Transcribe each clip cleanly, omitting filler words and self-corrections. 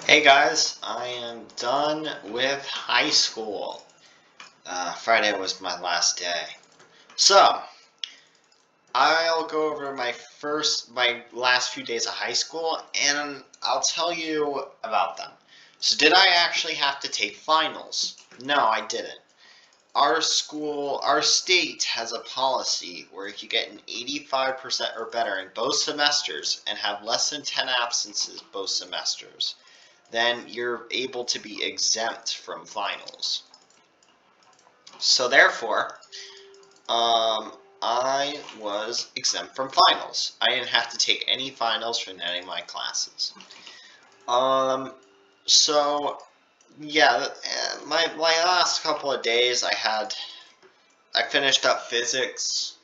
Hey guys, I am done with high school. Friday was my last day. So, I'll go over my last few days of high school and I'll tell you about them. So, did I actually have to take finals? No, I didn't. Our state has a policy where if you get an 85% or better in both semesters and have less than 10 absences both semesters, then you're able to be exempt from finals. So therefore, I was exempt from finals. I didn't have to take any finals from any of my classes. Um, so yeah, my last couple of days, I finished up physics.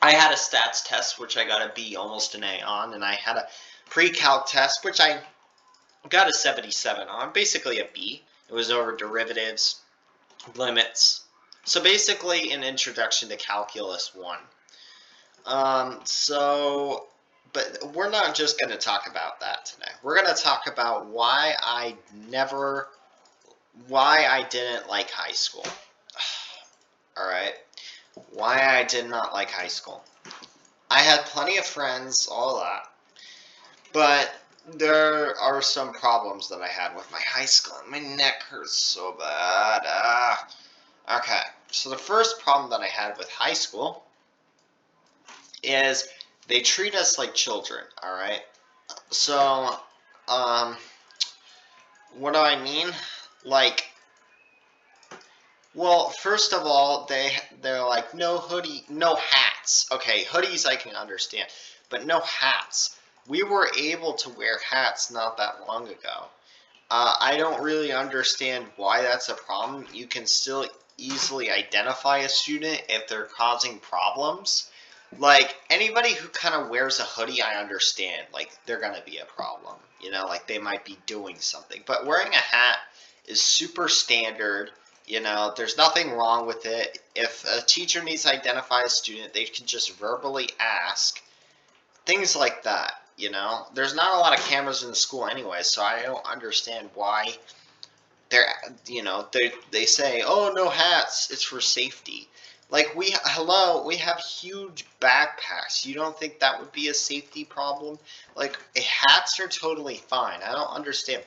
I had a stats test which I got a B, almost an A on, and I had a pre-calc test which I got a 77 on, basically a B. It was over derivatives, limits. So basically an introduction to Calculus 1. But we're not just going to talk about that today. We're going to talk about why I didn't like high school. Alright, why I did not like high school. I had plenty of friends, all that, but there are some problems that I had with my high school. My neck hurts so bad. Okay, so the first problem that I had with high school is they treat us like children, alright? So, um, what do I mean? Like, well, first of all, they're like, no hoodie, no hats. Okay, hoodies I can understand, but no hats. We were able to wear hats not that long ago. I don't really understand why that's a problem. You can still easily identify a student if they're causing problems. Like, anybody who kind of wears a hoodie, I understand. Like, they're going to be a problem. You know, like they might be doing something. But wearing a hat is super standard. You know, there's nothing wrong with it. If a teacher needs to identify a student, they can just verbally ask. Things like that. You know, there's not a lot of cameras in the school anyway, so I don't understand why they say, oh, no hats, it's for safety. Like, we have huge backpacks. You don't think that would be a safety problem? Like, hats are totally fine. I don't understand.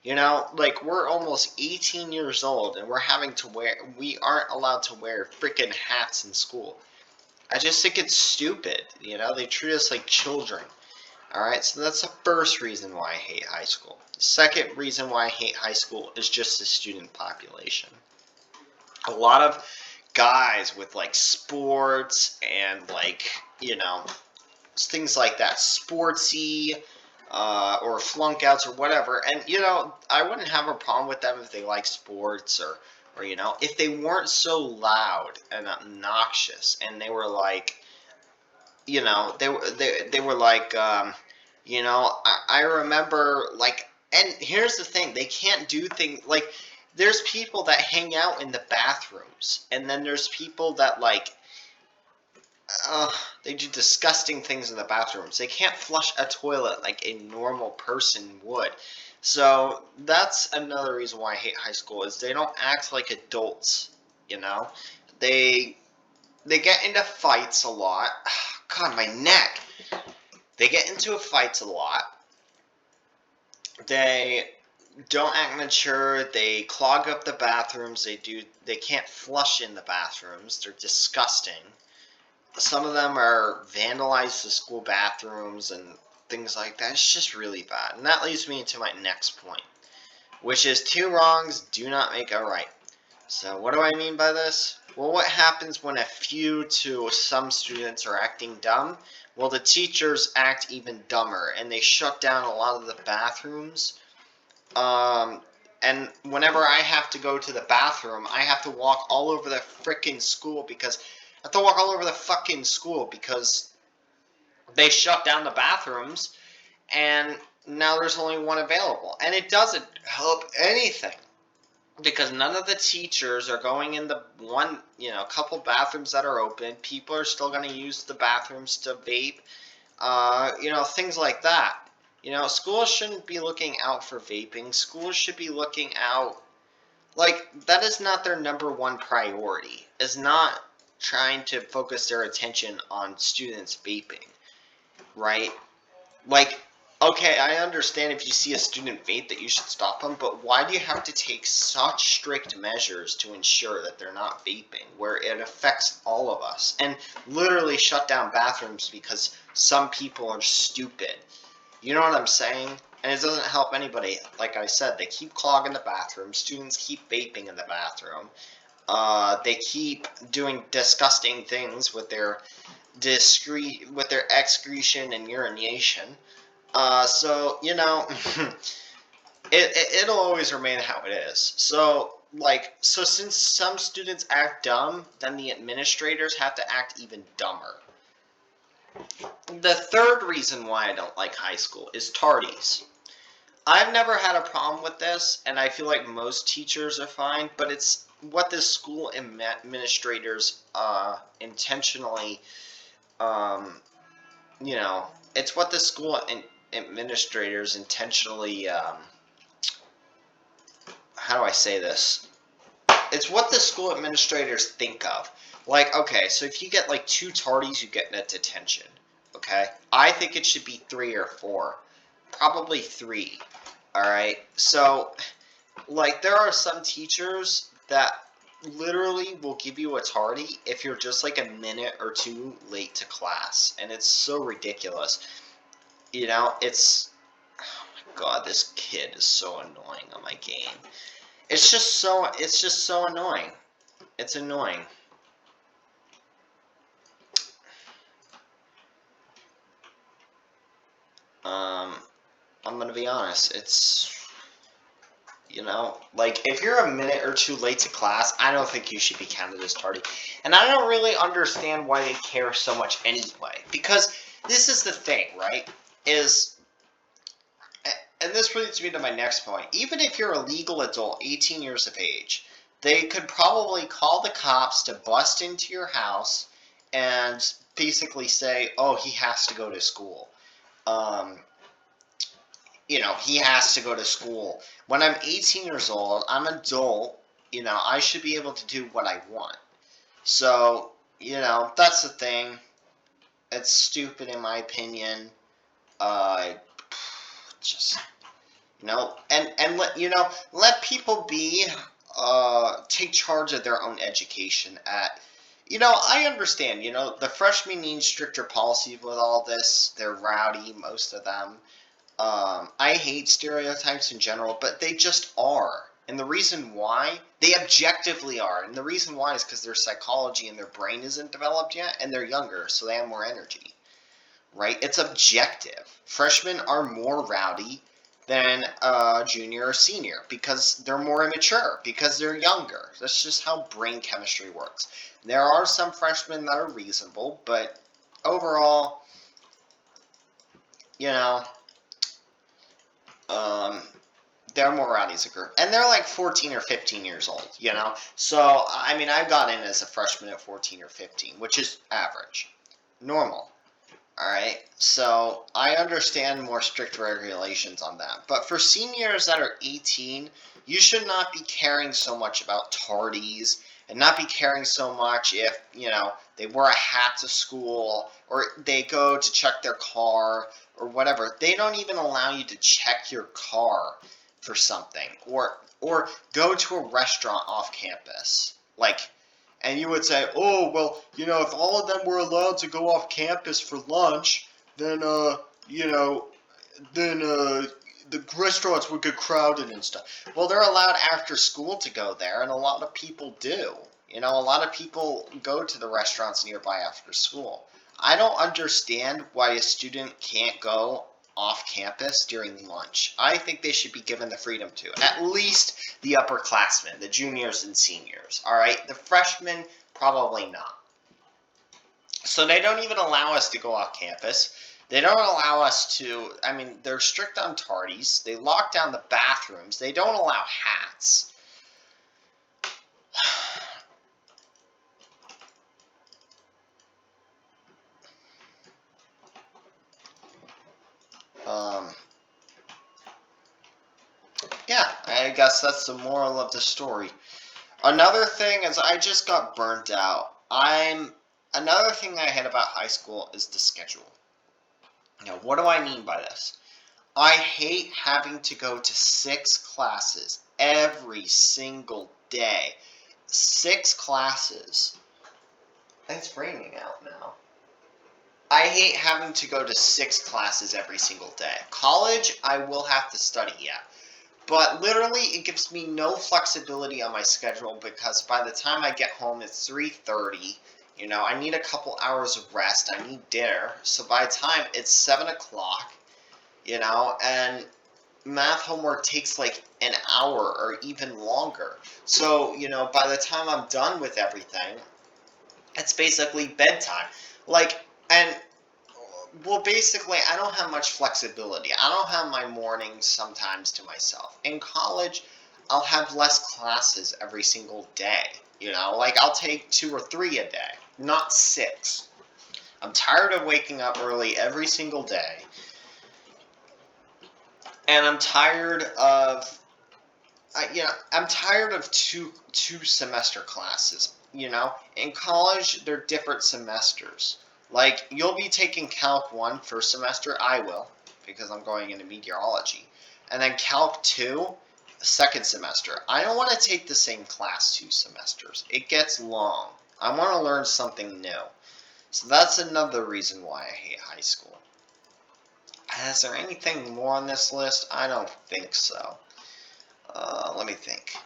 You know, like, we're almost 18 years old and we aren't allowed to wear freaking hats in school. I just think it's stupid. You know, they treat us like children. Alright, so that's the first reason why I hate high school. The second reason why I hate high school is just the student population. A lot of guys with like sports and things like that, sportsy, or flunkouts or whatever. And I wouldn't have a problem with them if they like sports or if they weren't so loud and obnoxious and they were like, they were like, I remember, like, and here's the thing, they can't do things, like, there's people that hang out in the bathrooms, and then there's people that, like, they do disgusting things in the bathrooms. They can't flush a toilet like a normal person would. So that's another reason why I hate high school, is they don't act like adults, you know? They they get into fights a lot. God, my neck. They get into fights a lot. They don't act mature. They clog up the bathrooms. They can't flush in the bathrooms. They're disgusting. Some of them are vandalize the school bathrooms and things like that. It's just really bad. And that leads me to my next point, which is two wrongs do not make a right. So what do I mean by this? Well, what happens when a few to some students are acting dumb? Well, the teachers act even dumber, and they shut down a lot of the bathrooms. And whenever I have to go to the bathroom, I have to walk all over the frickin' school because I have to walk all over the fucking school because they shut down the bathrooms, and now there's only one available, and it doesn't help anything. Because none of the teachers are going in the couple bathrooms that are open. People are still going to use the bathrooms to vape, things like that. You know, schools shouldn't be looking out for vaping. Schools should be looking out, like, that is not their number one priority, is not trying to focus their attention on students vaping, right? Like, okay, I understand if you see a student vape that you should stop them, but why do you have to take such strict measures to ensure that they're not vaping, where it affects all of us, and literally shut down bathrooms because some people are stupid? You know what I'm saying? And it doesn't help anybody. Like I said, they keep clogging the bathroom. Students keep vaping in the bathroom. They keep doing disgusting things with their excretion and urination. So you know, it'll always remain how it is. So so since some students act dumb, then the administrators have to act even dumber. The third reason why I don't like high school is tardies. I've never had a problem with this, and I feel like most teachers are fine, but it's what the school administrators intentionally, um, you know, it's what the school administrators intentionally, how do I say this? It's what the school administrators think of. Like, okay, so if you get like 2 tardies, you get a detention. Okay? I think it should be 3 or 4. Probably 3. Alright? So, like, there are some teachers that literally will give you a tardy if you're just like a minute or 2 late to class. And it's so ridiculous. You know, it's... Oh my god, this kid is so annoying on my game. It's just so annoying. It's annoying. I'm gonna be honest, it's, you know, like, if you're a minute or 2 late to class, I don't think you should be counted as tardy. And I don't really understand why they care so much anyway. Because this is the thing, right? And this leads me to my next point. Even if you're a legal adult, 18 years of age, they could probably call the cops to bust into your house and basically say, oh, he has to go to school. You know, he has to go to school. When I'm 18 years old, I'm an adult, you know, I should be able to do what I want. So, you know, that's the thing. It's stupid in my opinion. Uh, just, you know, and let people take charge of their own education at, you know, I understand, you know, the freshmen need stricter policies with all this. They're rowdy, most of them. I hate stereotypes in general, but they just are. And the reason why, they objectively are. And the reason why is because their psychology and their brain isn't developed yet, and they're younger, so they have more energy. Right? It's objective. Freshmen are more rowdy than junior or senior because they're more immature, because they're younger. That's just how brain chemistry works. There are some freshmen that are reasonable, but overall, you know, they're more rowdy as a group. And they're like 14 or 15 years old, you know? So, I mean, I got in as a freshman at 14 or 15, which is average. Normal. Alright? So, I understand more strict regulations on that. But for seniors that are 18, you should not be caring so much about tardies and not be caring so much if, you know, they wear a hat to school or they go to check their car or whatever. They don't even allow you to check your car for something or go to a restaurant off campus. Like, and you would say, oh, well, you know, if all of them were allowed to go off campus for lunch, then, you know, then, the restaurants would get crowded and stuff. Well, they're allowed after school to go there, and a lot of people do. You know, a lot of people go to the restaurants nearby after school. I don't understand why a student can't go off campus during lunch. I think they should be given the freedom to. At least the upperclassmen, the juniors and seniors. Alright? The freshmen, probably not. So they don't even allow us to go off campus. They don't allow us to, I mean, they're strict on tardies. They lock down the bathrooms. They don't allow hats. yeah, I guess that's the moral of the story. Another thing is I just got burnt out. Another thing I hate about high school is the schedule. Now, what do I mean by this? I hate having to go to 6 classes every single day. 6 classes. It's raining out now. I hate having to go to 6 classes every single day. College, I will have to study, yeah. But literally, it gives me no flexibility on my schedule because by the time I get home, it's 3:30. I need a couple hours of rest. I need dinner. So by the time it's 7 o'clock, and math homework takes like an hour or even longer. So, by the time I'm done with everything, it's basically bedtime. Like, and well, basically, I don't have much flexibility. I don't have my mornings sometimes to myself. In college, I'll have less classes every single day. Like I'll take 2 or 3 a day, not 6. I'm tired of waking up early every single day. And I'm tired of, I'm tired of two semester classes. In college, they're different semesters. Like, you'll be taking Calc 1 first semester, I will, because I'm going into meteorology. And then Calc 2, second semester. I don't want to take the same class 2 semesters. It gets long. I want to learn something new. So that's another reason why I hate high school. Is there anything more on this list? I don't think so. Let me think.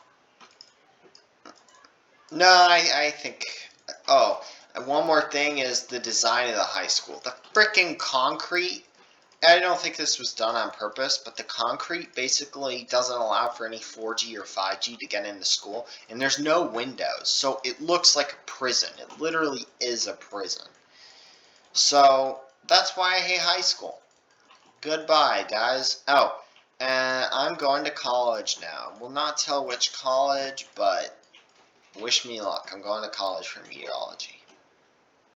No, I think... Oh, and one more thing is the design of the high school. The frickin' concrete, I don't think this was done on purpose, but the concrete basically doesn't allow for any 4G or 5G to get into school, and there's no windows, so it looks like a prison. It literally is a prison. So, that's why I hate high school. Goodbye, guys. Oh, and I'm going to college now. Will not tell which college, but wish me luck. I'm going to college for meteorology.